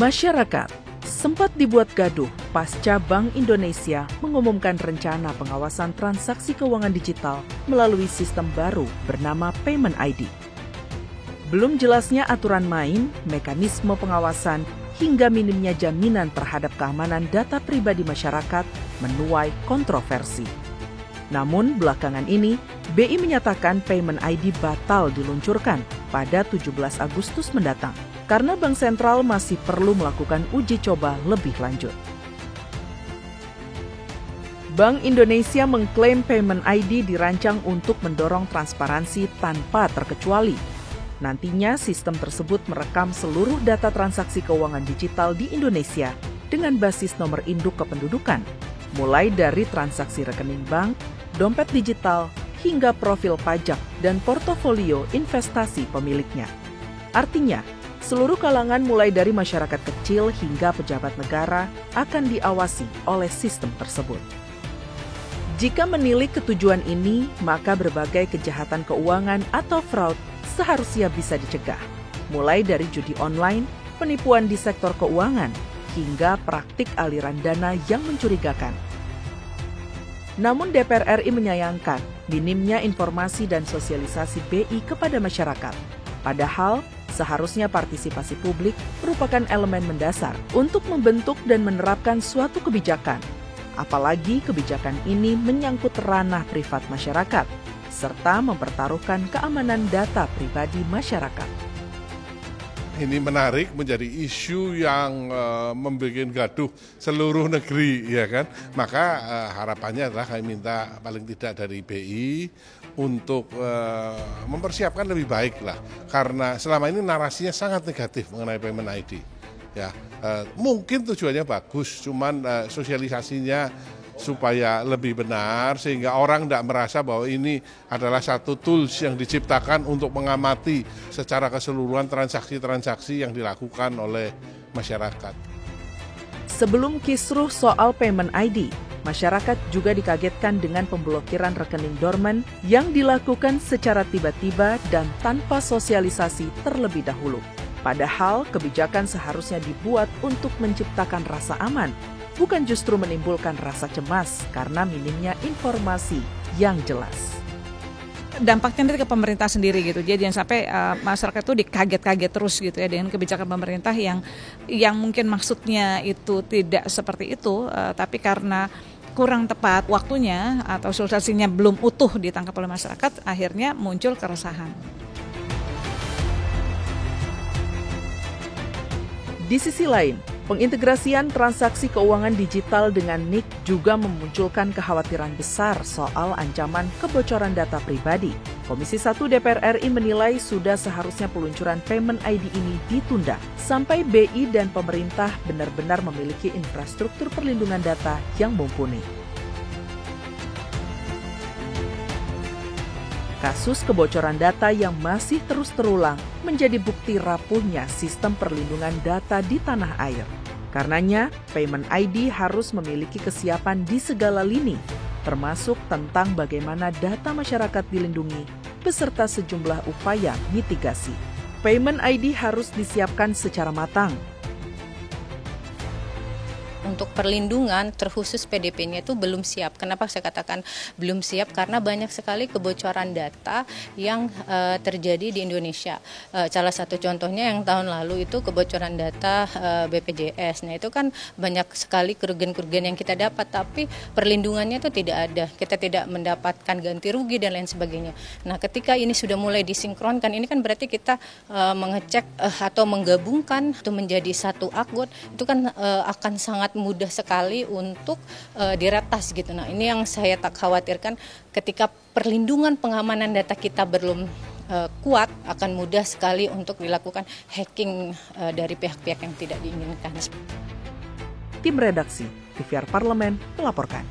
Masyarakat sempat dibuat gaduh pasca Bank Indonesia mengumumkan rencana pengawasan transaksi keuangan digital melalui sistem baru bernama Payment ID. Belum jelasnya aturan main, mekanisme pengawasan, hingga minimnya jaminan terhadap keamanan data pribadi masyarakat menuai kontroversi. Namun belakangan ini, BI menyatakan Payment ID batal diluncurkan pada 17 Agustus mendatang karena Bank Sentral masih perlu melakukan uji coba lebih lanjut. Bank Indonesia mengklaim Payment ID dirancang untuk mendorong transparansi tanpa terkecuali. Nantinya sistem tersebut merekam seluruh data transaksi keuangan digital di Indonesia dengan basis nomor induk kependudukan, mulai dari transaksi rekening bank, dompet digital, hingga profil pajak dan portofolio investasi pemiliknya. Artinya, seluruh kalangan mulai dari masyarakat kecil hingga pejabat negara akan diawasi oleh sistem tersebut. Jika menilik ketujuan ini, maka berbagai kejahatan keuangan atau fraud seharusnya bisa dicegah, mulai dari judi online, penipuan di sektor keuangan, hingga praktik aliran dana yang mencurigakan. Namun DPR RI menyayangkan minimnya informasi dan sosialisasi BI kepada masyarakat. Padahal, seharusnya partisipasi publik merupakan elemen mendasar untuk membentuk dan menerapkan suatu kebijakan. Apalagi kebijakan ini menyangkut ranah privat masyarakat, serta mempertaruhkan keamanan data pribadi masyarakat. Ini menarik, menjadi isu yang membuat gaduh seluruh negeri, ya kan? Maka harapannya adalah kami minta paling tidak dari BI untuk mempersiapkan lebih baik lah, karena selama ini narasinya sangat negatif mengenai Payment ID. Ya, mungkin tujuannya bagus, cuman sosialisasinya supaya lebih benar sehingga orang tidak merasa bahwa ini adalah satu tools yang diciptakan untuk mengamati secara keseluruhan transaksi-transaksi yang dilakukan oleh masyarakat. Sebelum kisruh soal Payment ID, masyarakat juga dikagetkan dengan pemblokiran rekening dorman yang dilakukan secara tiba-tiba dan tanpa sosialisasi terlebih dahulu. Padahal kebijakan seharusnya dibuat untuk menciptakan rasa aman, bukan justru menimbulkan rasa cemas karena minimnya informasi yang jelas. Dampaknya nanti ke pemerintah sendiri gitu, jadi jangan sampai masyarakat itu dikaget-kaget terus gitu ya dengan kebijakan pemerintah yang mungkin maksudnya itu tidak seperti itu, tapi karena kurang tepat waktunya atau sosialisasinya belum utuh ditangkap oleh masyarakat, akhirnya muncul keresahan. Di sisi lain, pengintegrasian transaksi keuangan digital dengan NIK juga memunculkan kekhawatiran besar soal ancaman kebocoran data pribadi. Komisi 1 DPR RI menilai sudah seharusnya peluncuran Payment ID ini ditunda sampai BI dan pemerintah benar-benar memiliki infrastruktur perlindungan data yang mumpuni. Kasus kebocoran data yang masih terus terulang menjadi bukti rapuhnya sistem perlindungan data di tanah air. Karenanya, Payment ID harus memiliki kesiapan di segala lini, termasuk tentang bagaimana data masyarakat dilindungi, beserta sejumlah upaya mitigasi. Payment ID harus disiapkan secara matang. Untuk perlindungan terkhusus PDP-nya itu belum siap. Kenapa saya katakan belum siap? Karena banyak sekali kebocoran data yang terjadi di Indonesia. Salah satu contohnya yang tahun lalu itu kebocoran data BPJS. Nah itu kan banyak sekali kerugian-kerugian yang kita dapat, tapi perlindungannya itu tidak ada. Kita tidak mendapatkan ganti rugi dan lain sebagainya. Nah ketika ini sudah mulai disinkronkan, ini kan berarti kita mengecek atau menggabungkan itu menjadi satu akun, itu kan akan sangat mudah sekali untuk diretas gitu. Nah ini yang saya tak khawatirkan, ketika perlindungan pengamanan data kita belum kuat, akan mudah sekali untuk dilakukan hacking dari pihak-pihak yang tidak diinginkan. Tim redaksi TVR Parlemen melaporkan.